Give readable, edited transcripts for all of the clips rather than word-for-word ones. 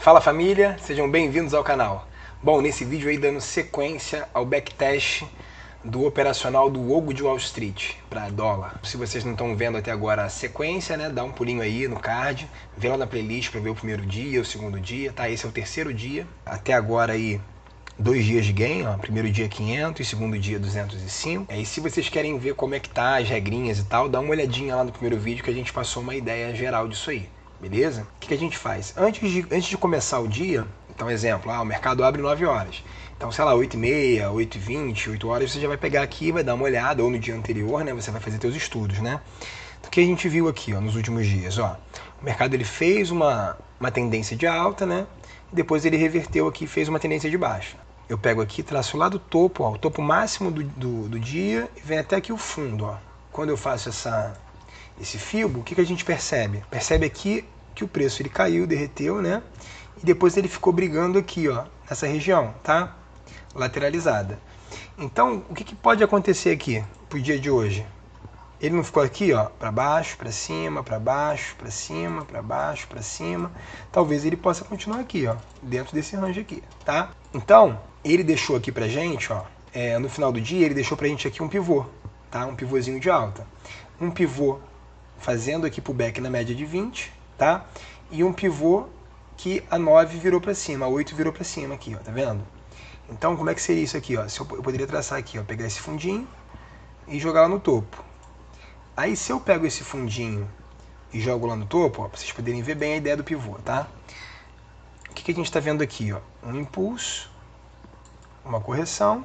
Fala família, sejam bem-vindos ao canal. Bom, nesse vídeo aí dando sequência ao backtest do operacional do Hugo de Wall Street para dólar. Se vocês não estão vendo até agora a sequência, né, dá um pulinho aí no card, vê lá na playlist para ver o primeiro dia, o segundo dia, tá? Esse é o terceiro dia. Até agora aí 2 dias de gain, ó. Primeiro dia 500 e segundo dia 205. E se vocês querem ver como é que tá as regrinhas e tal, dá uma olhadinha lá no primeiro vídeo que a gente passou uma ideia geral disso aí. Beleza? O que a gente faz? Antes de começar o dia, então exemplo, o mercado abre 9 horas. Então, sei lá, 8h30, 8h20, 8 horas, você já vai pegar aqui, vai dar uma olhada, ou no dia anterior, né, você vai fazer seus estudos, né? Então, o que a gente viu aqui, ó, nos últimos dias, ó, o mercado ele fez uma tendência de alta, né? E depois ele reverteu aqui e fez uma tendência de baixa. Eu pego aqui, traço lá do topo, ó, o topo máximo do dia e vem até aqui o fundo, ó. Quando eu faço esse fibo, o que a gente percebe? Percebe aqui que o preço ele caiu, derreteu, né? E depois ele ficou brigando aqui, ó, nessa região, tá? Lateralizada. Então, o que pode acontecer aqui pro dia de hoje? Ele não ficou aqui, ó, para baixo, para cima, para baixo, para cima, para baixo, para cima. Talvez ele possa continuar aqui, ó, dentro desse range aqui, tá? Então, ele deixou aqui pra gente, ó, no final do dia ele deixou pra gente aqui um pivô, tá? Um pivôzinho de alta. Um pivô fazendo aqui pullback na média de 20, tá? E um pivô que a 9 virou para cima, a 8 virou para cima aqui, ó, tá vendo? Então, como é que seria isso aqui, ó? Eu poderia traçar aqui, ó, pegar esse fundinho e jogar lá no topo. Aí, se eu pego esse fundinho e jogo lá no topo, ó, pra vocês poderem ver bem a ideia do pivô, tá? O que a gente está vendo aqui, ó? Um impulso, uma correção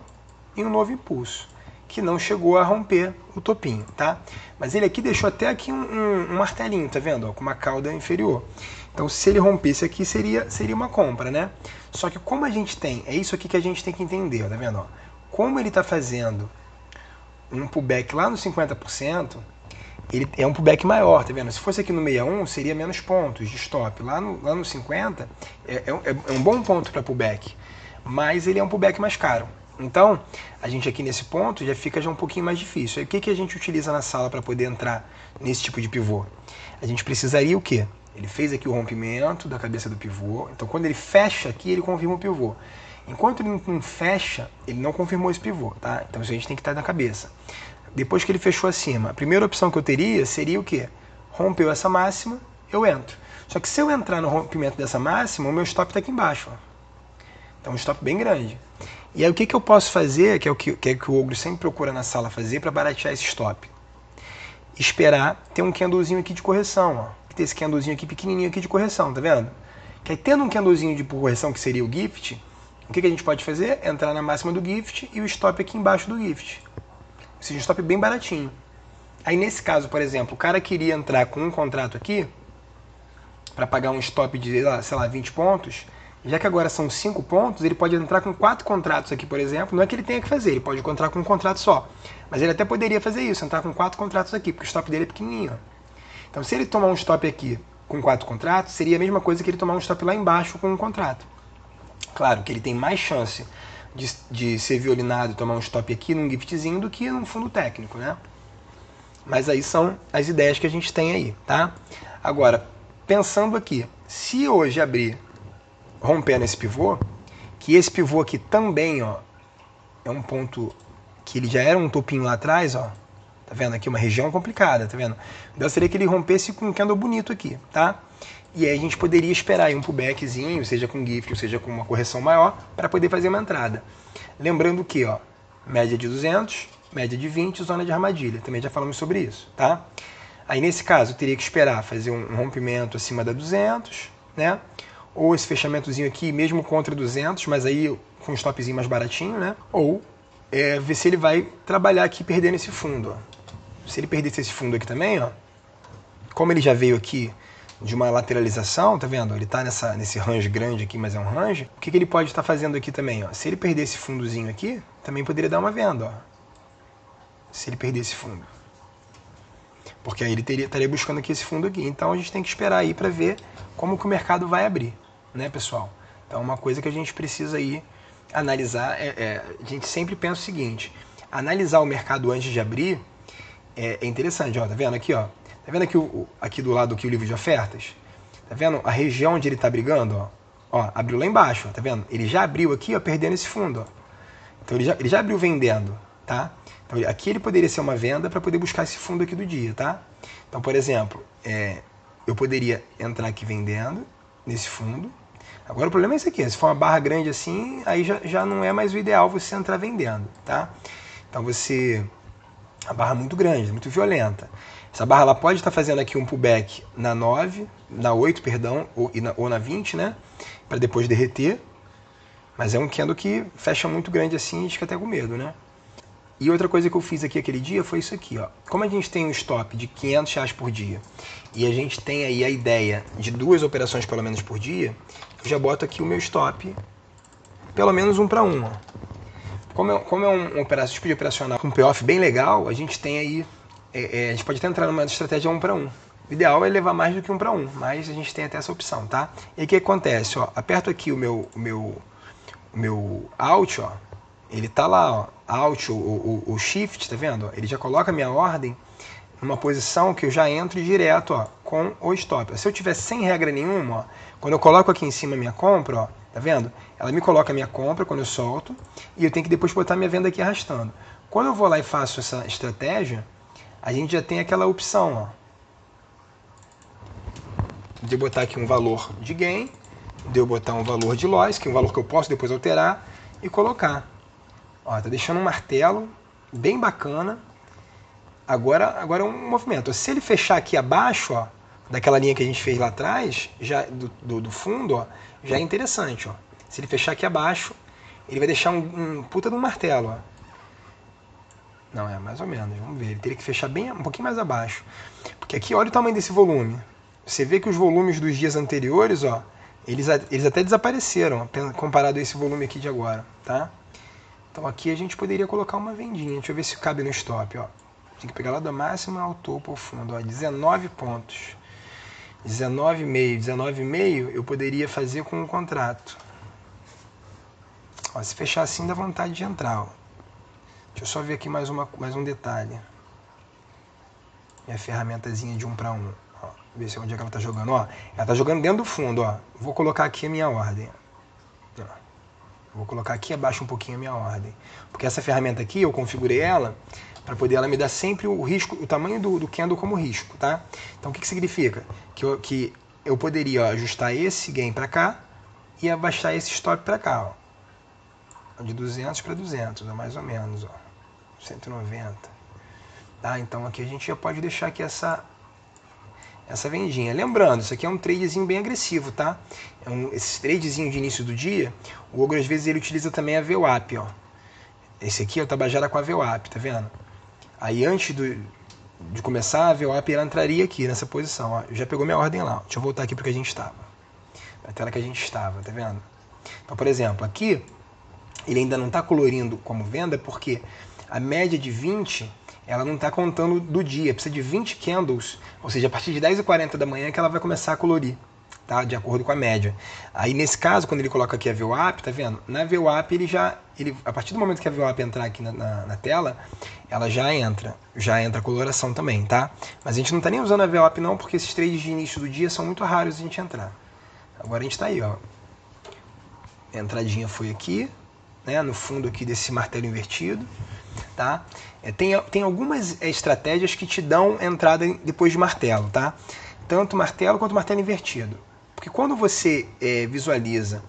e um novo impulso, que não chegou a romper o topinho, tá? Mas ele aqui deixou até aqui um martelinho, tá vendo? Ó, com uma cauda inferior. Então, se ele rompesse aqui, seria uma compra, né? Só que como a gente tem, é isso aqui que a gente tem que entender, ó, tá vendo? Ó? Como ele está fazendo um pullback lá no 50%, ele é um pullback maior, tá vendo? Se fosse aqui no 61, seria menos pontos de stop. Lá no 50, é um bom ponto para pullback, mas ele é um pullback mais caro. Então, a gente aqui nesse ponto já fica um pouquinho mais difícil. Aí, o que a gente utiliza na sala para poder entrar nesse tipo de pivô? A gente precisaria o quê? Ele fez aqui o rompimento da cabeça do pivô. Então, quando ele fecha aqui, ele confirma o pivô. Enquanto ele não fecha, ele não confirmou esse pivô, tá? Então, isso a gente tem que estar na cabeça. Depois que ele fechou acima, a primeira opção que eu teria seria o quê? Rompeu essa máxima, eu entro. Só que se eu entrar no rompimento dessa máxima, o meu stop está aqui embaixo, ó. Então, um stop bem grande. E aí, o que eu posso fazer, que é o que o Ogro sempre procura na sala fazer para baratear esse stop? Esperar ter um candlezinho aqui de correção, ó. Ter esse candlezinho aqui pequenininho aqui de correção, tá vendo? Que aí, tendo um candlezinho de correção, que seria o gift, o que a gente pode fazer? Entrar na máxima do gift e o stop aqui embaixo do gift. Ou seja, um stop bem baratinho. Aí, nesse caso, por exemplo, o cara queria entrar com um contrato aqui para pagar um stop de, sei lá, 20 pontos. Já que agora são 5 pontos, ele pode entrar com 4 contratos aqui, por exemplo. Não é que ele tenha que fazer, ele pode entrar com um contrato só. Mas ele até poderia fazer isso, entrar com 4 contratos aqui, porque o stop dele é pequenininho. Então, se ele tomar um stop aqui com 4 contratos, seria a mesma coisa que ele tomar um stop lá embaixo com um contrato. Claro que ele tem mais chance de ser violinado e tomar um stop aqui num giftzinho do que num fundo técnico, né? Mas aí são as ideias que a gente tem aí, tá? Agora, pensando aqui, se hoje abrir rompendo esse pivô, que esse pivô aqui também, ó, é um ponto que ele já era um topinho lá atrás, ó, tá vendo aqui uma região complicada, tá vendo? Então seria que ele rompesse com um candle bonito aqui, tá? E aí a gente poderia esperar aí um pullbackzinho, seja com gift, ou seja com uma correção maior, para poder fazer uma entrada. Lembrando que, ó, média de 200, média de 20, zona de armadilha, também já falamos sobre isso, tá? Aí nesse caso eu teria que esperar fazer um rompimento acima da 200, né? Ou esse fechamentozinho aqui, mesmo contra 200, mas aí com um stopzinho mais baratinho, né? Ou ver se ele vai trabalhar aqui perdendo esse fundo, ó. Se ele perdesse esse fundo aqui também, ó, como ele já veio aqui de uma lateralização, tá vendo? Ele tá nesse range grande aqui, mas é um range. O que ele pode estar fazendo aqui também, ó? Se ele perder esse fundozinho aqui, também poderia dar uma venda, ó. Se ele perder esse fundo. Porque aí ele estaria buscando aqui esse fundo aqui. Então a gente tem que esperar aí para ver como que o mercado vai abrir, né, pessoal? Então uma coisa que a gente precisa aí analisar, a gente sempre pensa o seguinte, analisar o mercado antes de abrir é interessante, ó, tá vendo aqui, ó? Tá vendo aqui, aqui do lado aqui o livro de ofertas? Tá vendo a região onde ele tá brigando, ó? Ó, abriu lá embaixo, ó, tá vendo? Ele já abriu aqui, ó, perdendo esse fundo, ó. Então ele já abriu vendendo, tá? Então aqui ele poderia ser uma venda para poder buscar esse fundo aqui do dia, tá? Então, por exemplo, eu poderia entrar aqui vendendo nesse fundo. Agora o problema é isso aqui, se for uma barra grande assim, aí já não é mais o ideal você entrar vendendo, tá? Então a barra é muito grande, muito violenta. Essa barra ela pode estar fazendo aqui um pullback na 9, na 8, perdão, ou na 20, né? Para depois derreter. Mas é um candle que fecha muito grande assim e fica até com medo, né? E outra coisa que eu fiz aqui aquele dia foi isso aqui, ó. Como a gente tem um stop de R$500 por dia e a gente tem aí a ideia de 2 operações pelo menos por dia, eu já boto aqui o meu stop pelo menos 1 para 1, ó. Como é um tipo de operacional com um payoff bem legal, a gente tem aí, a gente pode até entrar numa estratégia 1 para 1. O ideal é levar mais do que 1 para 1, mas a gente tem até essa opção, tá? E aí o que acontece, ó, aperto aqui o meu out, ó, ele tá lá, ó, out, o shift, tá vendo? Ele já coloca a minha ordem numa posição que eu já entro direto, ó, com o stop. Se eu tiver sem regra nenhuma, ó, quando eu coloco aqui em cima a minha compra, ó, tá vendo? Ela me coloca a minha compra quando eu solto e eu tenho que depois botar minha venda aqui arrastando. Quando eu vou lá e faço essa estratégia, a gente já tem aquela opção, ó, de eu botar aqui um valor de gain, de eu botar um valor de loss, que é um valor que eu posso depois alterar e colocar. Ó, tá deixando um martelo bem bacana. Agora é um movimento. Se ele fechar aqui abaixo, ó, daquela linha que a gente fez lá atrás, já do fundo, ó, já é interessante. Ó. Se ele fechar aqui abaixo, ele vai deixar um puta de um martelo. Ó. Não, é mais ou menos. Vamos ver. Ele teria que fechar bem um pouquinho mais abaixo. Porque aqui, olha o tamanho desse volume. Você vê que os volumes dos dias anteriores, ó, eles até desapareceram, ó, comparado a esse volume aqui de agora, tá? Então aqui a gente poderia colocar uma vendinha. Deixa eu ver se cabe no stop, ó. Tem que pegar lá da máxima ao topo, ao fundo, ó, 19 pontos. 19,5 eu poderia fazer com um contrato. Ó, se fechar assim dá vontade de entrar, ó. Deixa eu só ver aqui mais um detalhe. Minha ferramentazinha de 1 para 1. Ó, ver se onde é que ela tá jogando, ó. Ela tá jogando dentro do fundo, ó. Vou colocar aqui a minha ordem. Ó. Vou colocar aqui abaixo um pouquinho a minha ordem. Porque essa ferramenta aqui, eu configurei ela para poder ela me dar sempre o risco, o tamanho do candle como risco, tá? Então o que significa? Que eu poderia, ó, ajustar esse gain para cá e abaixar esse stop para cá, ó. De 200 para 200, ó, mais ou menos, ó. 190. Tá? Então aqui a gente já pode deixar aqui essa vendinha. Lembrando, isso aqui é um tradezinho bem agressivo, tá? Esse tradezinho de início do dia, o ogro às vezes ele utiliza também a VWAP, ó. Esse aqui é o Tabajara com a VWAP, tá vendo? Aí antes de começar, a VWAP ela entraria aqui nessa posição, ó. Já pegou minha ordem lá, ó. Deixa eu voltar aqui porque a gente estava. Na tela que a gente estava, tá vendo? Então, por exemplo, aqui ele ainda não está colorindo como venda porque a média de 20 ela não está contando do dia, precisa de 20 candles, ou seja, a partir de 10h40 da manhã que ela vai começar a colorir, tá? De acordo com a média. Aí nesse caso, quando ele coloca aqui a VWAP, tá vendo? Na VWAP a partir do momento que a VWAP entrar aqui na tela, ela já entra a coloração também, tá? Mas a gente não está nem usando a VWAP não, porque esses trades de início do dia são muito raros a gente entrar. Agora a gente está aí, ó. A entradinha foi aqui, né? No fundo aqui desse martelo invertido, tá? Tem algumas estratégias que te dão entrada depois de martelo, tá? Tanto martelo quanto martelo invertido. Porque quando você visualiza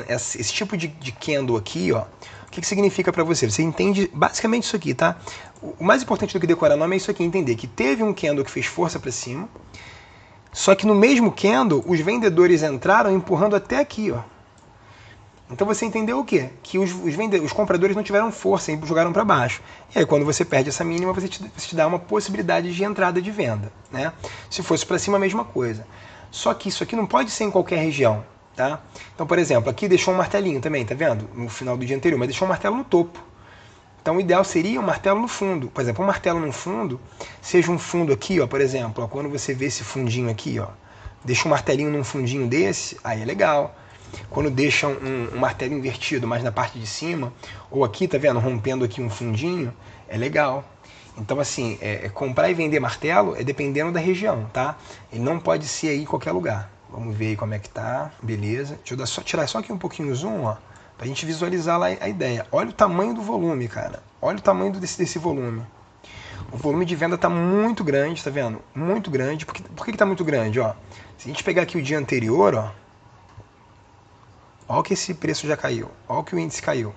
esse tipo de candle aqui, ó, o que significa para você? Você entende basicamente isso aqui, tá? O mais importante do que decorar nome é isso aqui, entender que teve um candle que fez força para cima, só que no mesmo candle os vendedores entraram empurrando até aqui, ó. Então você entendeu o quê? Que os compradores não tiveram força e jogaram para baixo. E aí quando você perde essa mínima, você te dá uma possibilidade de entrada de venda, né? Se fosse para cima, a mesma coisa. Só que isso aqui não pode ser em qualquer região, tá? Então, por exemplo, aqui deixou um martelinho também, tá vendo? No final do dia anterior, mas deixou um martelo no topo. Então o ideal seria um martelo no fundo. Por exemplo, um martelo no fundo, seja um fundo aqui, ó, por exemplo, ó, quando você vê esse fundinho aqui, ó, deixa um martelinho num fundinho desse, aí é legal. Quando deixa um martelo invertido mais na parte de cima, ou aqui, tá vendo, rompendo aqui um fundinho, é legal. Então, assim, comprar e vender martelo é dependendo da região, tá? Ele não pode ser aí em qualquer lugar. Vamos ver aí como é que tá. Beleza. Deixa eu tirar só aqui um pouquinho o zoom, ó, pra gente visualizar lá a ideia. Olha o tamanho do volume, cara. Olha o tamanho desse volume. O volume de venda tá muito grande, tá vendo? Muito grande. Por que tá muito grande, ó? Se a gente pegar aqui o dia anterior, ó, olha que esse preço já caiu. Olha que o índice caiu.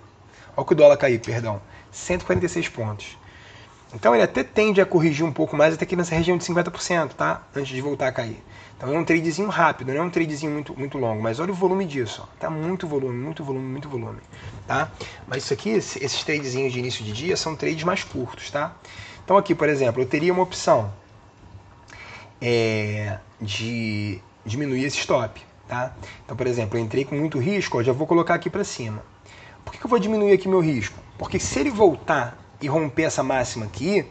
Olha que o dólar caiu, perdão. 146 pontos. Então ele até tende a corrigir um pouco mais até aqui nessa região de 50%, tá? Antes de voltar a cair. Então é um tradezinho rápido, não é um tradezinho muito longo. Mas olha o volume disso, ó. Tá muito volume, muito volume, muito volume, tá? Mas isso aqui, esses tradezinhos de início de dia são trades mais curtos, tá? Então aqui, por exemplo, eu teria uma opção de diminuir esse stop, tá? Então, por exemplo, eu entrei com muito risco, ó, já vou colocar aqui para cima. Por que eu vou diminuir aqui meu risco? Porque se ele voltar e romper essa máxima aqui,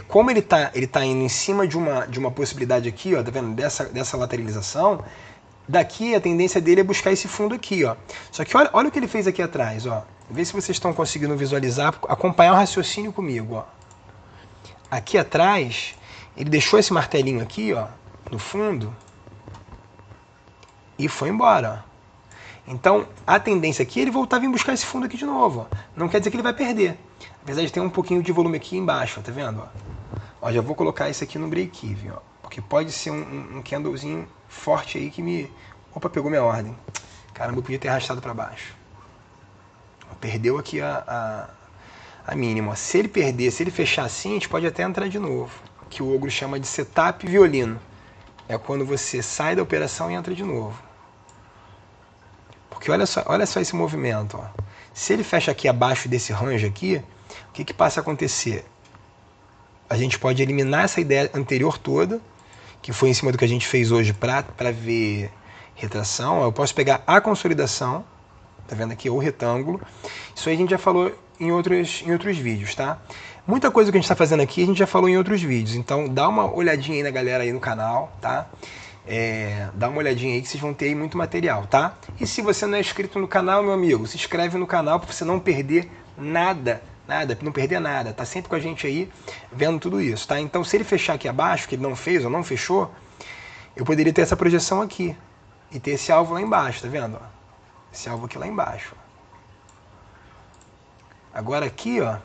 como ele tá indo em cima de uma possibilidade aqui, ó, tá vendo? Dessa lateralização, daqui a tendência dele é buscar esse fundo aqui, ó. Só que olha o que ele fez aqui atrás, ó. Vê se vocês estão conseguindo visualizar, acompanhar o raciocínio comigo, ó. Aqui atrás, ele deixou esse martelinho aqui, ó, no fundo, e foi embora, ó. Então, a tendência aqui é ele voltar a vir buscar esse fundo aqui de novo, ó. Não quer dizer que ele vai perder. Apesar de ter um pouquinho de volume aqui embaixo, ó, tá vendo? Ó, já vou colocar isso aqui no break-even, ó, porque pode ser um candlezinho forte aí que me... Opa, pegou minha ordem. Caramba, eu podia ter arrastado para baixo. Perdeu aqui a mínima. Se ele perder, se ele fechar assim, a gente pode até entrar de novo. Que o Ogro chama de setup violino. É quando você sai da operação e entra de novo. Porque olha só esse movimento, ó. Se ele fecha aqui abaixo desse range aqui, o que passa a acontecer? A gente pode eliminar essa ideia anterior toda, que foi em cima do que a gente fez hoje para ver retração. Eu posso pegar a consolidação, tá vendo aqui, o retângulo. Isso aí a gente já falou em outros vídeos, tá? Muita coisa que a gente está fazendo aqui a gente já falou em outros vídeos, então dá uma olhadinha aí na galera aí no canal, tá? Dá uma olhadinha aí que vocês vão ter aí muito material, tá? E se você não é inscrito no canal, meu amigo, se inscreve no canal para você não perder nada, não perder nada, tá sempre com a gente aí vendo tudo isso, tá? Então se ele fechar aqui abaixo, que ele não fez ou não fechou, eu poderia ter essa projeção aqui e ter esse alvo lá embaixo, tá vendo? Esse alvo aqui lá embaixo. Agora aqui, ó,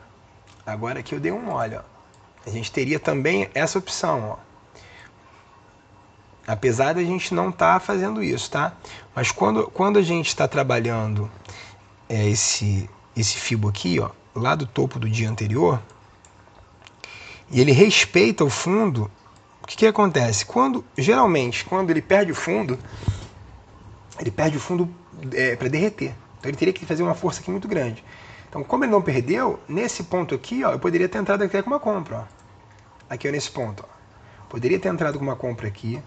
eu dei um mole, ó. A gente teria também essa opção, ó. Apesar da gente não estar fazendo isso, tá? Mas quando a gente está trabalhando esse fibo aqui, ó, lá do topo do dia anterior, e ele respeita o fundo, o que acontece? Geralmente, quando ele perde o fundo para derreter. Então ele teria que fazer uma força aqui muito grande. Então, como ele não perdeu, nesse ponto aqui, ó, eu poderia ter entrado aqui com uma compra, ó. Aqui, ó, nesse ponto, ó. Poderia ter entrado com uma compra aqui,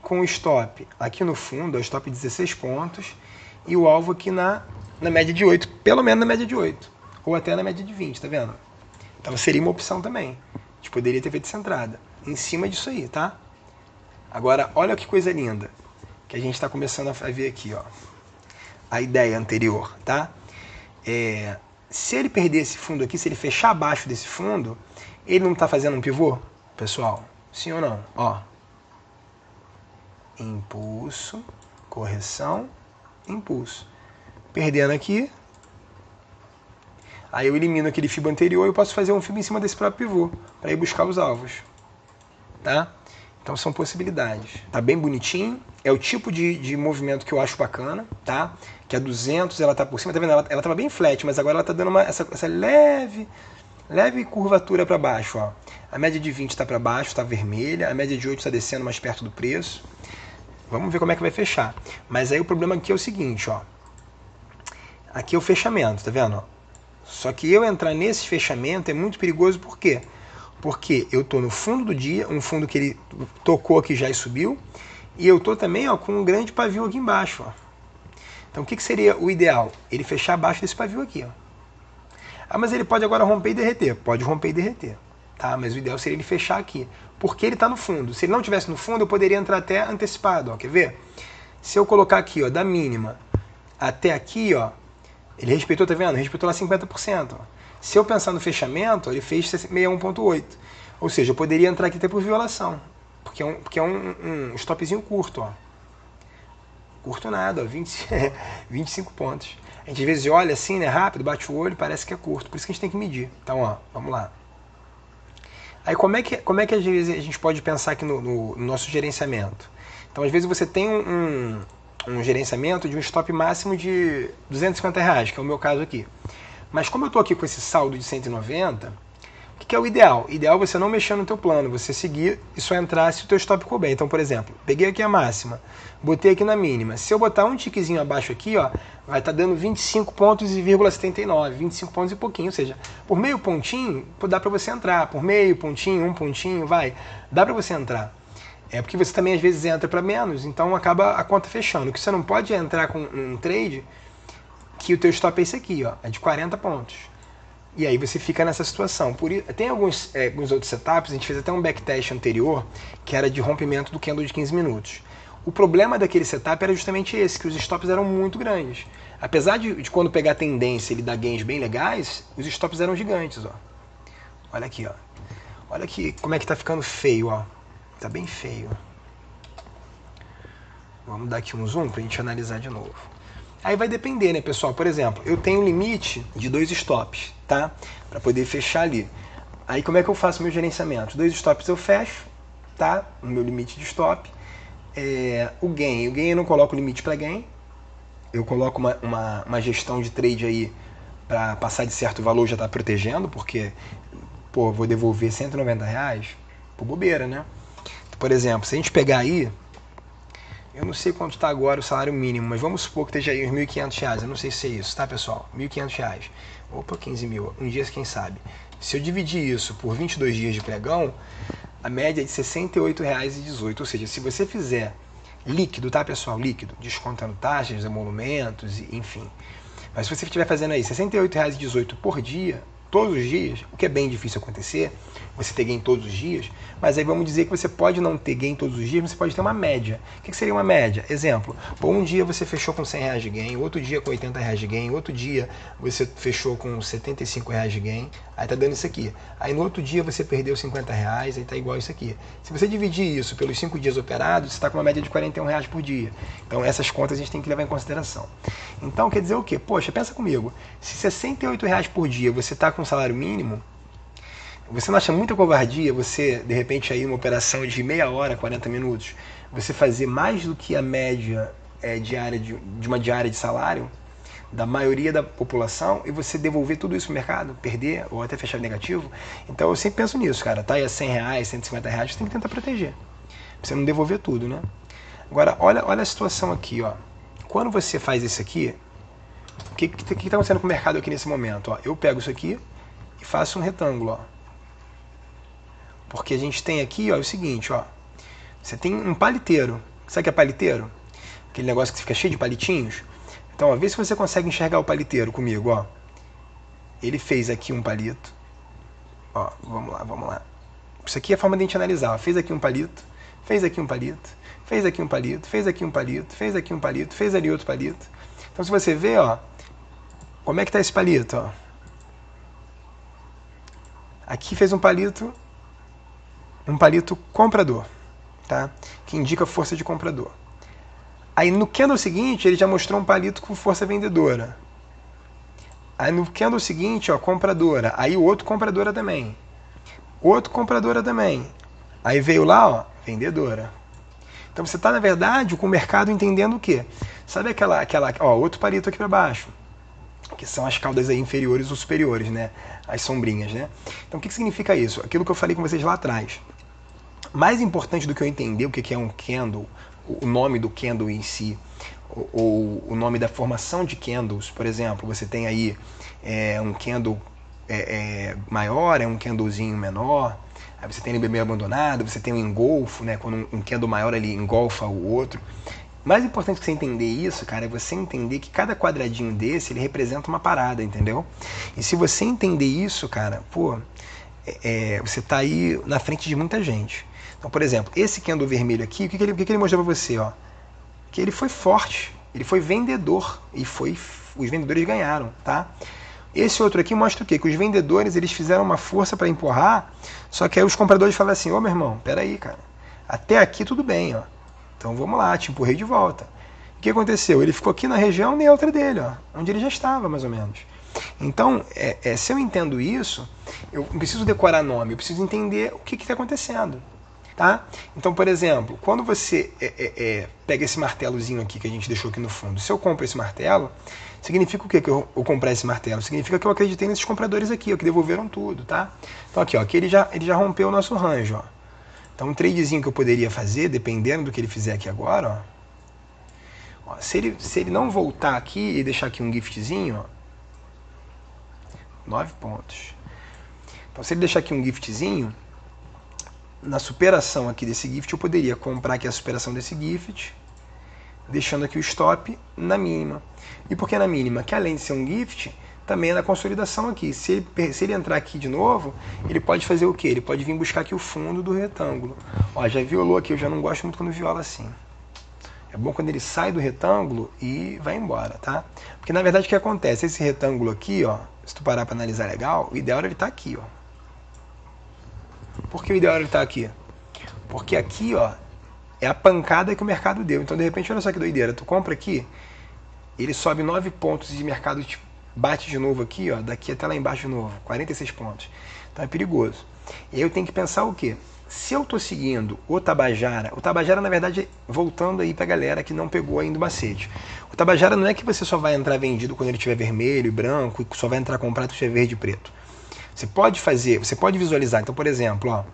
com o stop aqui no fundo, o stop 16 pontos, e o alvo aqui na média de 8, pelo menos na média de 8, ou até na média de 20, tá vendo? Então seria uma opção também. A gente poderia ter feito essa entrada em cima disso aí, tá? Agora, olha que coisa linda que a gente está começando a ver aqui, ó. A ideia anterior, tá? Se ele perder esse fundo aqui, se ele fechar abaixo desse fundo, ele não está fazendo um pivô, pessoal? Sim ou não? Ó. Impulso, correção, impulso. Perdendo aqui, aí eu elimino aquele fibro anterior e eu posso fazer um fibro em cima desse próprio pivô, para ir buscar os alvos, tá? Então são possibilidades. Tá bem bonitinho, é o tipo de movimento que eu acho bacana, tá? Que a 200 ela tá por cima, tá vendo? Ela tava bem flat, mas agora ela tá dando essa leve curvatura para baixo, ó. A média de 20 está para baixo, está vermelha, a média de 8 está descendo mais perto do preço. Vamos ver como é que vai fechar. Mas aí o problema aqui é o seguinte, ó. Aqui é o fechamento, tá vendo? Só que eu entrar nesse fechamento é muito perigoso, por quê? Porque eu tô no fundo do dia, um fundo que ele tocou aqui já e subiu, e eu tô também, ó, com um grande pavio aqui embaixo, ó. Então o que seria o ideal? Ele fechar abaixo desse pavio aqui, ó. Ah, mas ele pode agora romper e derreter. Pode romper e derreter, tá? Mas o ideal seria ele fechar aqui, porque ele está no fundo. Se ele não tivesse no fundo, eu poderia entrar até antecipado, ó. Quer ver? Se eu colocar aqui, ó, da mínima até aqui, ó, ele respeitou, tá vendo? Respeitou lá 50%, ó. Se eu pensar no fechamento, ele fez 61,8. Ou seja, eu poderia entrar aqui até por violação. porque é um stopzinho curto, ó. Curto nada, ó, 25 pontos. A gente às vezes olha assim, né, rápido, bate o olho, parece que é curto. Por isso que a gente tem que medir. Então, ó, vamos lá. Aí como é que às vezes a gente pode pensar aqui no nosso gerenciamento? Então, às vezes você tem um gerenciamento de um stop máximo de R$250, que é o meu caso aqui. Mas como eu estou aqui com esse saldo de 190, o que é o ideal? O ideal é você não mexer no teu plano, você seguir e só entrar se o teu stop ficou bem. Então, por exemplo, peguei aqui a máxima, botei aqui na mínima. Se eu botar um tiquezinho abaixo aqui, ó, vai estar dando 25 pontos e 79, 25 pontos e pouquinho. Ou seja, por meio pontinho, dá para você entrar. Por meio pontinho, um pontinho, dá para você entrar. É porque você também às vezes entra para menos, então acaba a conta fechando. O que você não pode é entrar com um trade que o teu stop é esse aqui, ó, é de 40 pontos. E aí você fica nessa situação. Tem alguns outros setups, a gente fez até um backtest anterior, que era de rompimento do candle de 15 minutos. O problema daquele setup era justamente esse, que os stops eram muito grandes. Apesar de quando pegar tendência ele dar gains bem legais, os stops eram gigantes, ó. Olha aqui, ó. Olha aqui como é que tá ficando feio, ó. Tá bem feio. Vamos dar aqui um zoom pra gente analisar de novo. Aí vai depender, né, pessoal? Por exemplo, eu tenho um limite de 2 stops, tá? Para poder fechar ali. Aí como é que eu faço meu gerenciamento? 2 stops eu fecho, tá? O meu limite de stop. O gain eu não coloco limite para gain. Eu coloco uma gestão de trade aí para passar de certo valor já tá protegendo, porque, pô, vou devolver R$190, por bobeira, né? Por exemplo, se a gente pegar aí, eu não sei quanto está agora o salário mínimo, mas vamos supor que esteja aí uns R$1.500. Eu não sei se é isso, tá, pessoal? R$1.500. Opa, 15 mil. Um dia, quem sabe. Se eu dividir isso por 22 dias de pregão, a média é de R$68,18. Ou seja, se você fizer líquido, tá, pessoal? Líquido, descontando taxas, emolumentos, enfim. Mas se você estiver fazendo aí R$68,18 por dia, todos os dias, o que é bem difícil acontecer, você ter gain todos os dias, mas aí vamos dizer que você pode não ter gain todos os dias, mas você pode ter uma média. O que seria uma média? Exemplo, pô, um dia você fechou com R$100 de gain, outro dia com R$80 de gain, outro dia você fechou com R$75 de gain, aí tá dando isso aqui. Aí no outro dia você perdeu R$50, aí tá igual isso aqui. Se você dividir isso pelos 5 dias operados, você está com uma média de R$41 por dia. Então essas contas a gente tem que levar em consideração. Então quer dizer o quê? Poxa, pensa comigo, se R$68 por dia você está com um salário mínimo, você não acha muita covardia você, de repente, aí uma operação de meia hora, 40 minutos, você fazer mais do que a média diária de uma diária de salário da maioria da população e você devolver tudo isso pro mercado, perder ou até fechar negativo? Então eu sempre penso nisso, cara. Tá aí a R$100, R$150, você tem que tentar proteger, pra você não devolver tudo, né? Agora, olha a situação aqui, ó. Quando você faz isso aqui, o que tá acontecendo com o mercado aqui nesse momento? Ó, eu pego isso aqui e faço um retângulo, ó. Porque a gente tem aqui, ó, o seguinte, ó. Você tem um paliteiro. Sabe o que é paliteiro? Aquele negócio que fica cheio de palitinhos. Então, ó, vê se você consegue enxergar o paliteiro comigo, ó. Ele fez aqui um palito. Ó, vamos lá. Isso aqui é a forma de a gente analisar, ó. Fez aqui um palito, fez aqui um palito, fez aqui um palito, fez aqui um palito, fez aqui um palito, fez ali outro palito. Então, se você vê, ó, como é que tá esse palito, ó. Aqui fez um palito comprador, tá? Que indica força de comprador. Aí no candle seguinte, ele já mostrou um palito com força vendedora. Aí no candle seguinte, ó, compradora. Aí o outro compradora também. Outro compradora também. Aí veio lá, ó, vendedora. Então você está, na verdade, com o mercado entendendo o quê? Sabe ó, outro palito aqui para baixo, que são as caudas aí inferiores ou superiores, né? As sombrinhas, né? Então o que significa isso? Aquilo que eu falei com vocês lá atrás. Mais importante do que eu entender o que é um candle, o nome do candle em si, ou o nome da formação de candles, por exemplo, você tem aí um candle maior, um candlezinho menor, aí você tem ele meio abandonado, você tem um engolfo, né? Quando um candle maior ele engolfa o outro. Mais importante que você entender isso, cara, é você entender que cada quadradinho desse, ele representa uma parada, entendeu? E se você entender isso, cara, pô, você tá aí na frente de muita gente. Então, por exemplo, esse candle vermelho aqui, o que ele mostrou pra você, ó? Que ele foi forte, ele foi vendedor, e os vendedores ganharam, tá? Esse outro aqui mostra o quê? Que os vendedores, eles fizeram uma força para empurrar, só que aí os compradores falam assim, ô meu irmão, peraí, cara, Até aqui tudo bem, ó. Então vamos lá, te empurrei de volta. O que aconteceu? Ele ficou aqui na região neutra dele, ó, onde ele já estava, mais ou menos. Então, se eu entendo isso, eu não preciso decorar nome, eu preciso entender o que está acontecendo. Tá? Então, por exemplo, quando você pega esse martelozinho aqui que a gente deixou aqui no fundo, se eu compro esse martelo, significa o que eu comprar esse martelo? Significa que eu acreditei nesses compradores aqui, ó, que devolveram tudo, tá? Então aqui, ó, aqui ele já rompeu o nosso range, ó. Então um tradezinho que eu poderia fazer, dependendo do que ele fizer aqui agora, ó, se ele não voltar aqui e deixar aqui um giftzinho, ó, 9 pontos. Então se ele deixar aqui um giftzinho, na superação aqui desse gift, eu poderia comprar aqui a superação desse gift, deixando aqui o stop na mínima. E por que na mínima? Que além de ser um gift, também é na consolidação aqui. Se ele entrar aqui de novo, ele pode fazer o quê? Ele pode vir buscar aqui o fundo do retângulo. Ó, já violou aqui, eu já não gosto muito quando viola assim. É bom quando ele sai do retângulo e vai embora, tá? Porque na verdade o que acontece? Esse retângulo aqui, ó, se tu parar para analisar legal, o ideal era ele estar aqui, ó. Por que o ideal era ele estar aqui? Porque aqui, ó, é a pancada que o mercado deu. Então, de repente, olha só que doideira. Tu compra aqui, ele sobe 9 pontos e o mercado bate de novo aqui, ó, daqui até lá embaixo de novo, 46 pontos. Então é perigoso. E aí eu tenho que pensar o quê? Se eu tô seguindo o Tabajara, na verdade, voltando aí pra galera que não pegou ainda o macete. O Tabajara não é que você só vai entrar vendido quando ele tiver vermelho e branco, e só vai entrar comprado se tiver verde e preto. Você pode fazer, você pode visualizar. Então, por exemplo, ó,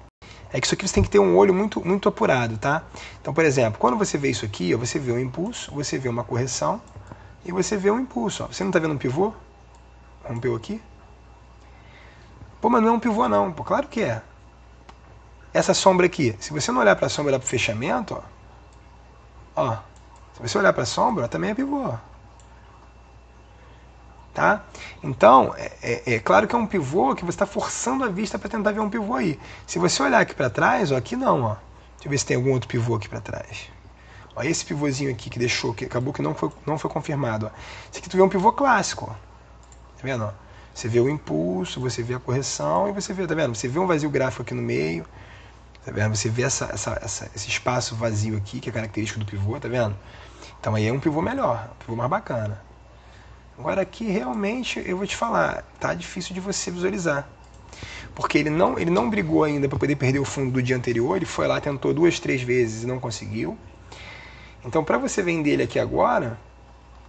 é que isso aqui você tem que ter um olho muito apurado, tá? Então, por exemplo, quando você vê isso aqui, ó, você vê um impulso, você vê uma correção e você vê um impulso. Ó. Você não está vendo um pivô? Rompeu aqui? Pô, mas não é um pivô não. Pô, claro que é. Essa sombra aqui, se você não olhar para a sombra e olhar para o fechamento, ó, se você olhar para a sombra, também é pivô. Ó. Tá? Então, é claro que é um pivô que você está forçando a vista para tentar ver um pivô aí. Se você olhar aqui para trás, ó, aqui não, ó. Deixa eu ver se tem algum outro pivô aqui para trás. Ó, esse pivôzinho aqui que deixou, que acabou que não foi confirmado. Ó. Esse aqui tu vê um pivô clássico. Ó. Tá vendo? Ó? Você vê o impulso, você vê a correção e você vê, tá vendo? Você vê um vazio gráfico aqui no meio. Tá vendo? Você vê esse espaço vazio aqui, que é característico do pivô, tá vendo? Então aí é um pivô melhor, um pivô mais bacana. Agora aqui realmente eu vou te falar, tá difícil de você visualizar. Porque ele não brigou ainda para poder perder o fundo do dia anterior, ele foi lá, tentou 2, 3 vezes e não conseguiu. Então para você vender ele aqui agora,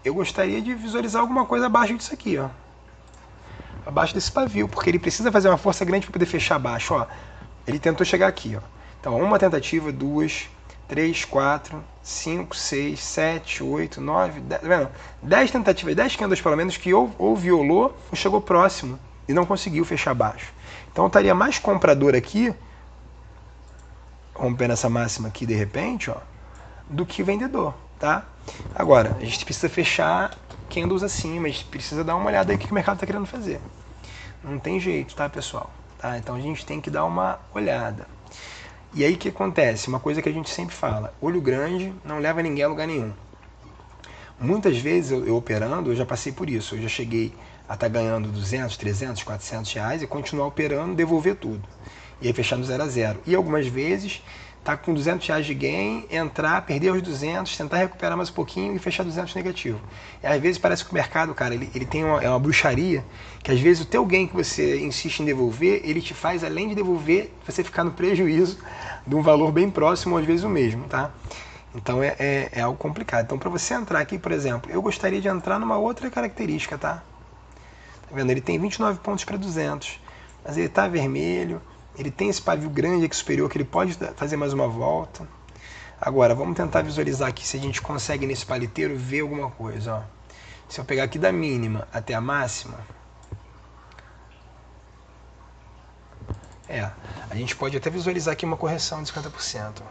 eu gostaria de visualizar alguma coisa abaixo disso aqui, ó. Abaixo desse pavio, porque ele precisa fazer uma força grande para poder fechar abaixo, ó. Ele tentou chegar aqui, ó. Então uma tentativa, 2, 3, 4, 5, 6, 7, 8, 9, 10, tá vendo? 10 tentativas, 10 candles pelo menos, que ou violou ou chegou próximo e não conseguiu fechar baixo. Então eu estaria mais comprador aqui, rompendo essa máxima aqui de repente, ó, do que vendedor, tá? Agora, a gente precisa fechar candles acima, a gente precisa dar uma olhada aí o que o mercado está querendo fazer. Não tem jeito, tá, pessoal? Tá? Então a gente tem que dar uma olhada. E aí o que acontece? Uma coisa que a gente sempre fala, olho grande não leva ninguém a lugar nenhum. Muitas vezes eu operando, eu já passei por isso, eu já cheguei a estar ganhando 200, 300, 400 reais e continuar operando, devolver tudo. E aí fechar no 0 a 0. E algumas vezes, tá com 200 reais de gain, entrar, perder os 200, tentar recuperar mais um pouquinho e fechar 200 negativo. E às vezes parece que o mercado, cara, ele tem uma bruxaria, que às vezes o teu gain que você insiste em devolver, ele te faz, além de devolver, você ficar no prejuízo de um valor bem próximo, ou às vezes o mesmo, tá? Então é algo complicado. Então para você entrar aqui, por exemplo, eu gostaria de entrar numa outra característica, tá? Tá vendo? Ele tem 29 pontos para 200, mas ele tá vermelho, ele tem esse pavio grande aqui superior que ele pode fazer mais uma volta. Agora, vamos tentar visualizar aqui se a gente consegue nesse paliteiro ver alguma coisa. Ó. Se eu pegar aqui da mínima até a máxima, a gente pode até visualizar aqui uma correção de 50%.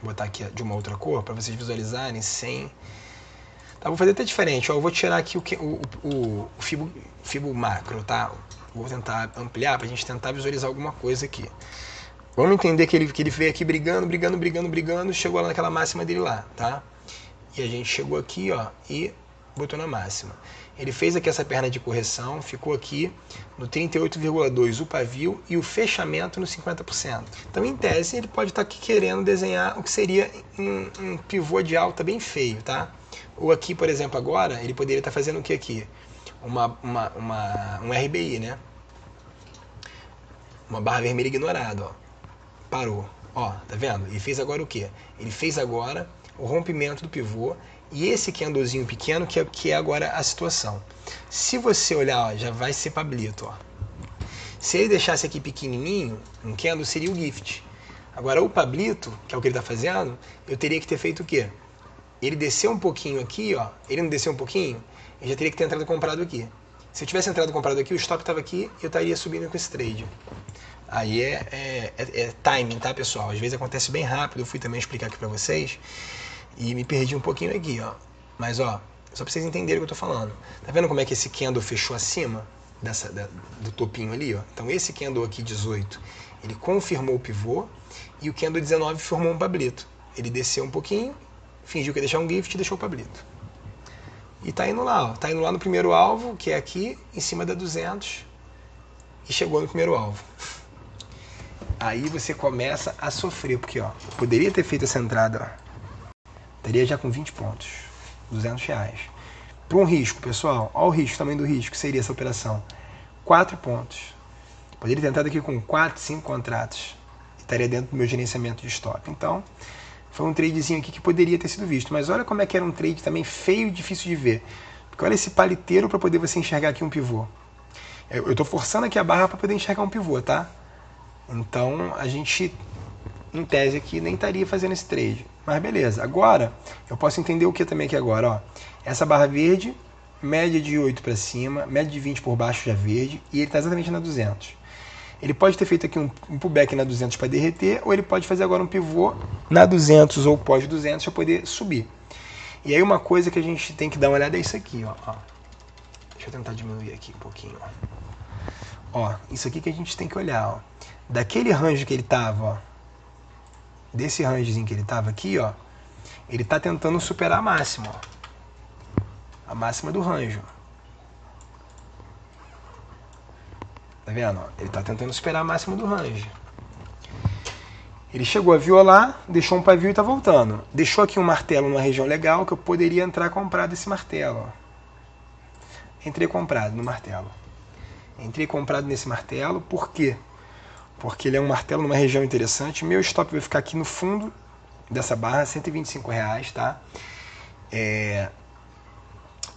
Vou botar aqui de uma outra cor para vocês visualizarem sem... Tá, vou fazer até diferente. Ó, eu vou tirar aqui o Fibo macro, tá? Vou tentar ampliar para a gente tentar visualizar alguma coisa aqui. Vamos entender que ele veio aqui brigando, chegou lá naquela máxima dele lá, tá? E a gente chegou aqui, ó, e botou na máxima. Ele fez aqui essa perna de correção, ficou aqui no 38,2 o pavio e o fechamento no 50%. Então, em tese, ele pode estar aqui querendo desenhar o que seria um pivô de alta bem feio, tá? Ou aqui, por exemplo, agora, ele poderia estar fazendo o que aqui? Um RBI, né? Uma barra vermelha ignorada, ó. Parou. Ó, tá vendo? Ele fez agora o quê? Ele fez agora o rompimento do pivô e esse candlezinho pequeno que é agora a situação. Se você olhar, ó, já vai ser Pablito, ó. Se ele deixasse aqui pequenininho, um candle seria o gift. Agora o Pablito, que é o que ele está fazendo, eu teria que ter feito o quê? Ele desceu um pouquinho aqui, ó. Ele não desceu um pouquinho? Eu já teria que ter entrado comprado aqui. Se eu tivesse entrado comprado aqui, o stop estava aqui e eu estaria subindo com esse trade. Aí é timing, tá, pessoal? Às vezes acontece bem rápido, eu fui também explicar aqui pra vocês e me perdi um pouquinho aqui, ó. Mas, ó, só pra vocês entenderem o que eu tô falando. Tá vendo como é que esse candle fechou acima do topinho ali, ó? Então esse candle aqui, 18, ele confirmou o pivô e o candle 19 formou um Pablito. Ele desceu um pouquinho, fingiu que ia deixar um gift e deixou o Pablito. E tá indo lá, ó. Tá indo lá no primeiro alvo, que é aqui, em cima da 200, e chegou no primeiro alvo. Aí você começa a sofrer, porque, ó, poderia ter feito essa entrada, ó, estaria já com 20 pontos, R$200. Para um risco, pessoal, ó o risco, o tamanho do risco, que seria essa operação, 4 pontos. Poderia ter entrado aqui com 4, 5 contratos, estaria dentro do meu gerenciamento de stop. Então, foi um tradezinho aqui que poderia ter sido visto, mas olha como é que era um trade também feio e difícil de ver. Porque olha esse paliteiro para poder você enxergar aqui um pivô. Eu estou forçando aqui a barra para poder enxergar um pivô, tá? Então, a gente, em tese aqui, nem estaria fazendo esse trade. Mas beleza. Agora, eu posso entender o que também aqui agora, ó. Essa barra verde, média de 8 para cima, média de 20 por baixo já verde, e ele está exatamente na 200. Ele pode ter feito aqui um pullback na 200 para derreter, ou ele pode fazer agora um pivô na 200 ou pós 200 para poder subir. E aí uma coisa que a gente tem que dar uma olhada é isso aqui, ó. Deixa eu tentar diminuir aqui um pouquinho, ó. Ó, isso aqui que a gente tem que olhar, ó. Daquele range que ele tava, ó, desse rangezinho que ele tava aqui, ó, ele tá tentando superar a máxima, ó. A máxima do range, ó. Tá vendo? Ele tá tentando superar a máxima do range. Ele chegou a violar, deixou um pavio e tá voltando. Deixou aqui um martelo numa região legal que eu poderia entrar comprado esse martelo, ó. Entrei comprado no martelo. Entrei comprado nesse martelo, por quê? Porque ele é um martelo numa região interessante. Meu stop vai ficar aqui no fundo dessa barra, R$125, tá?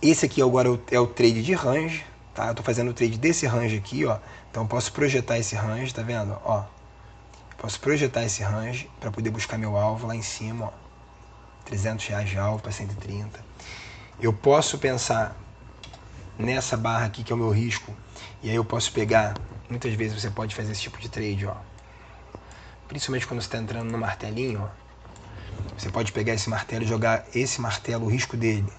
Esse aqui agora é o trade de range, tá? Eu tô fazendo o trade desse range aqui, ó. Então eu posso projetar esse range, tá vendo? Ó, posso projetar esse range para poder buscar meu alvo lá em cima, ó. R$300 de alvo para 130. Eu posso pensar nessa barra aqui que é o meu risco, e aí eu posso pegar, muitas vezes você pode fazer esse tipo de trade, ó. Principalmente quando você está entrando no martelinho, ó. Você pode pegar esse martelo e jogar esse martelo, o risco dele,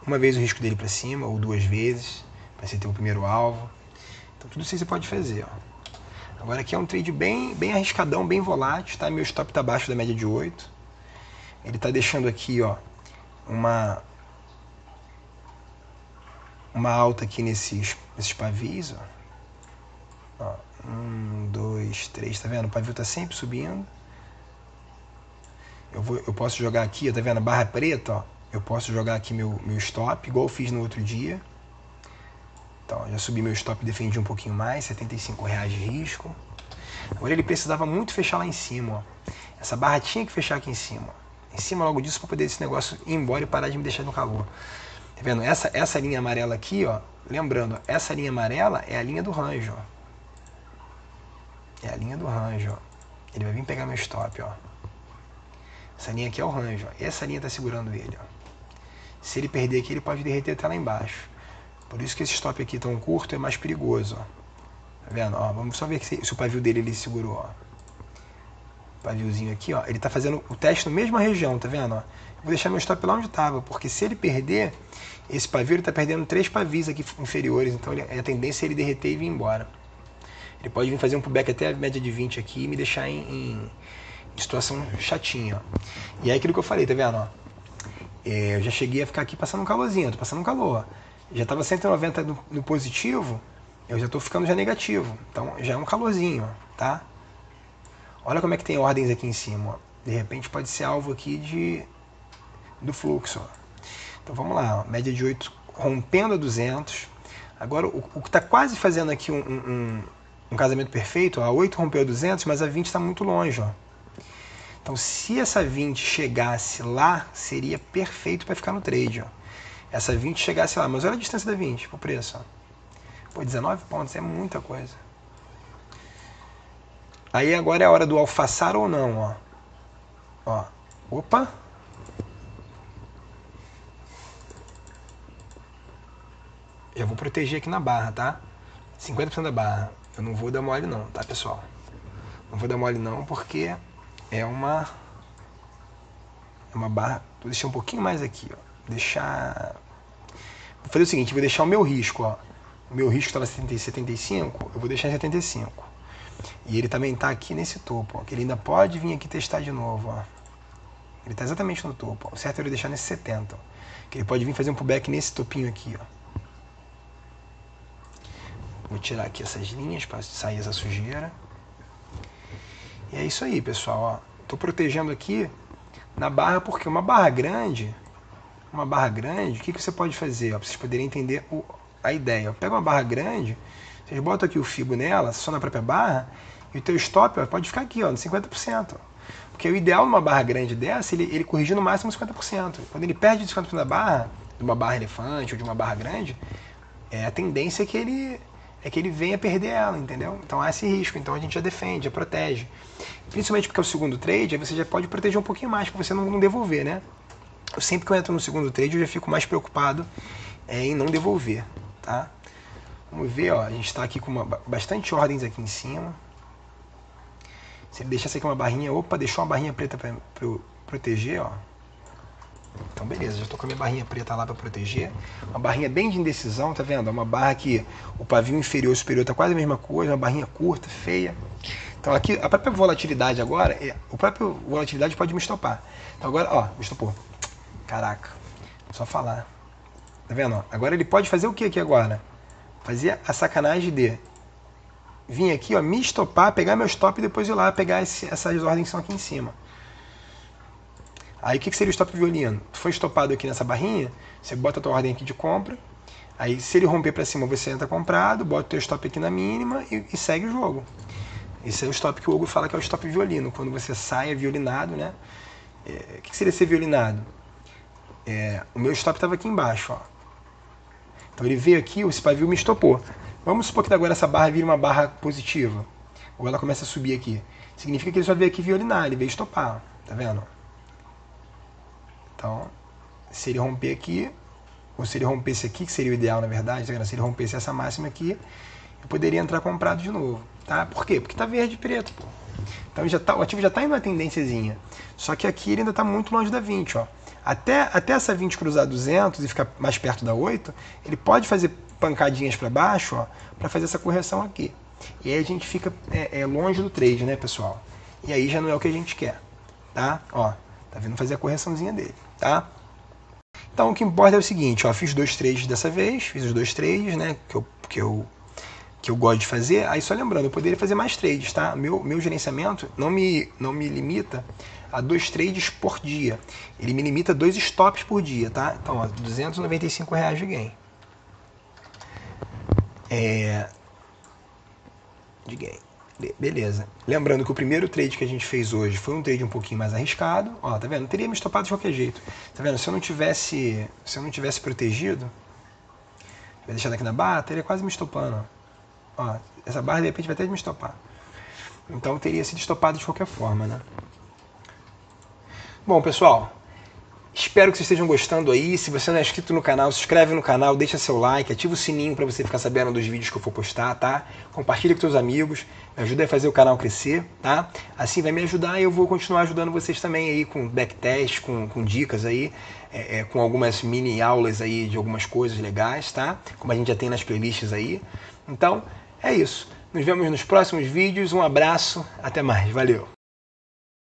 uma vez o risco dele para cima, ou 2 vezes, para você ter o primeiro alvo. Então tudo isso você pode fazer, ó. Agora aqui é um trade bem arriscadão, bem volátil, tá? Meu stop está abaixo da média de 8. Ele está deixando aqui, ó, uma alta aqui nesses pavis, ó. 1, 2, 3, tá vendo? O pavio tá sempre subindo. Eu posso jogar aqui, ó, tá vendo? A barra preta, ó. Eu posso jogar aqui meu stop, igual eu fiz no outro dia. Então, já subi meu stop e defendi um pouquinho mais, R$75 de risco. Agora ele precisava muito fechar lá em cima, ó. Essa barra tinha que fechar aqui em cima, ó. Em cima logo disso para poder esse negócio ir embora e parar de me deixar no calor. Tá vendo? Essa linha amarela aqui, ó. Lembrando, essa linha amarela é a linha do range, ó. É a linha do range, ó. Ele vai vir pegar meu stop, ó. Essa linha aqui é o range, ó. Essa linha tá segurando ele, ó. Se ele perder aqui, ele pode derreter até lá embaixo. Por isso que esse stop aqui tão curto é mais perigoso, ó. Tá vendo? Ó, vamos só ver se o pavio dele ele segurou, ó. O paviozinho aqui, ó. Ele tá fazendo o teste na mesma região, tá vendo? Ó. Vou deixar meu stop lá onde tava, porque se ele perder, esse pavio ele tá perdendo 3 pavis aqui inferiores, então a tendência é ele derreter e vir embora. Ele pode vir fazer um pullback até a média de 20 aqui e me deixar em situação chatinha, ó. E é aquilo que eu falei, tá vendo? Ó? eu já cheguei a ficar aqui passando um calorzinho, tô passando um calor. Já estava 190 no positivo, eu já estou ficando já negativo. Então já é um calorzinho, tá? Olha como é que tem ordens aqui em cima, ó. De repente pode ser alvo aqui do fluxo, ó. Então vamos lá, ó. Média de 8 rompendo a 200. Agora o que está quase fazendo aqui um casamento perfeito, ó, a 8 rompeu a 200, mas a 20 está muito longe, ó. Então se essa 20 chegasse lá, seria perfeito para ficar no trade, ó. Essa 20 chegasse lá, mas olha a distância da 20 pro preço, ó. Pô, 19 pontos, é muita coisa. Aí agora é a hora do alfaçar ou não, ó. Ó, opa. Já vou proteger aqui na barra, tá? 50% da barra. Eu não vou dar mole não, tá, pessoal? Não vou dar mole não, porque é uma barra... Vou deixar um pouquinho mais aqui, ó. Vou fazer o seguinte, vou deixar o meu risco, ó. O meu risco estava em 75, eu vou deixar em 75. E ele também está aqui nesse topo, ó, que ele ainda pode vir aqui testar de novo, ó. Ele está exatamente no topo, ó. O certo é ele deixar nesse 70, ó, que ele pode vir fazer um pullback nesse topinho aqui, ó. Vou tirar aqui essas linhas para sair essa sujeira. E é isso aí, pessoal, ó. Tô protegendo aqui na barra, porque uma barra grande, o que você pode fazer, ó, para vocês poderem entender a ideia. Ó. Pega uma barra grande, vocês botam aqui o fibo nela, só na própria barra, e o teu stop, ó, pode ficar aqui, ó, no 50%. Ó. Porque o ideal numa barra grande dessa, ele corrigir no máximo 50%. Quando ele perde 50% da barra, de uma barra elefante ou de uma barra grande, a tendência é que ele venha perder ela, entendeu? Então há esse risco, então a gente já defende, já protege. Principalmente porque é o segundo trade, aí você já pode proteger um pouquinho mais, para você não devolver, né? Sempre que eu entro no segundo trade, eu já fico mais preocupado em não devolver, tá? Vamos ver, ó, a gente está aqui com bastante ordens aqui em cima. Se ele deixasse aqui uma barrinha, opa, deixou uma barrinha preta para proteger, ó. Então beleza, já estou com a minha barrinha preta lá para proteger. Uma barrinha bem de indecisão, tá vendo? Uma barra que o pavio inferior e superior tá quase a mesma coisa, uma barrinha curta, feia. Então aqui, a própria volatilidade agora, o próprio volatilidade pode me estopar. Então agora, ó, me estopou. Caraca, só falar. Tá vendo? Ó? Agora ele pode fazer o que aqui agora? Fazer a sacanagem de vir aqui, ó, me estopar, pegar meu stop e depois ir lá pegar essas ordens que são aqui em cima. Aí o que seria o stop violino? Tu foi estopado aqui nessa barrinha, você bota a tua ordem aqui de compra, aí se ele romper para cima você entra comprado, bota o teu stop aqui na mínima e segue o jogo. Esse é o stop que o Hugo fala que é o stop violino, quando você sai violinado, né? O que seria ser violinado? O meu stop estava aqui embaixo, ó. Então ele veio aqui, esse pavio me estopou. Vamos supor que agora essa barra vira uma barra positiva, ou ela começa a subir aqui. Significa que ele só veio aqui violinar, ele veio estopar, tá vendo? Então, se ele romper aqui, ou se ele rompesse aqui, que seria o ideal na verdade, se ele rompesse essa máxima aqui, eu poderia entrar comprado de novo, tá? Por quê? Porque tá verde e preto, pô. Então o ativo já está em uma tendênciazinha. Só que aqui ele ainda está muito longe da 20, ó. Até essa 20 cruzar 200 e ficar mais perto da 8, ele pode fazer pancadinhas para baixo, ó, para fazer essa correção aqui. E aí a gente fica longe do trade, né, pessoal? E aí já não é o que a gente quer, tá? Ó, tá vendo fazer a correçãozinha dele, tá? Então o que importa é o seguinte, ó, fiz 2 trades dessa vez, fiz os 2 trades, né, que eu gosto de fazer. Aí só lembrando, eu poderia fazer mais trades, tá? Meu gerenciamento não me limita a 2 trades por dia. Ele me limita a 2 stops por dia, tá? Então, ó, R$295 de gain. De gain. Beleza. Lembrando que o primeiro trade que a gente fez hoje foi um trade um pouquinho mais arriscado. Ó, tá vendo? Não teria me estopado de qualquer jeito. Tá vendo? Se eu não tivesse protegido, tivesse deixado aqui na barra, teria quase me estopando, ó. Essa barra de repente vai até me estopar. Então teria sido estopado de qualquer forma, né? Bom, pessoal, espero que vocês estejam gostando aí. Se você não é inscrito no canal, se inscreve no canal, deixa seu like, ativa o sininho para você ficar sabendo dos vídeos que eu for postar, tá? Compartilha com seus amigos, me ajuda a fazer o canal crescer, tá? Assim vai me ajudar e eu vou continuar ajudando vocês também aí com backtest, com dicas aí, com algumas mini aulas aí de algumas coisas legais, tá? Como a gente já tem nas playlists aí. Então, é isso. Nos vemos nos próximos vídeos. Um abraço. Até mais. Valeu.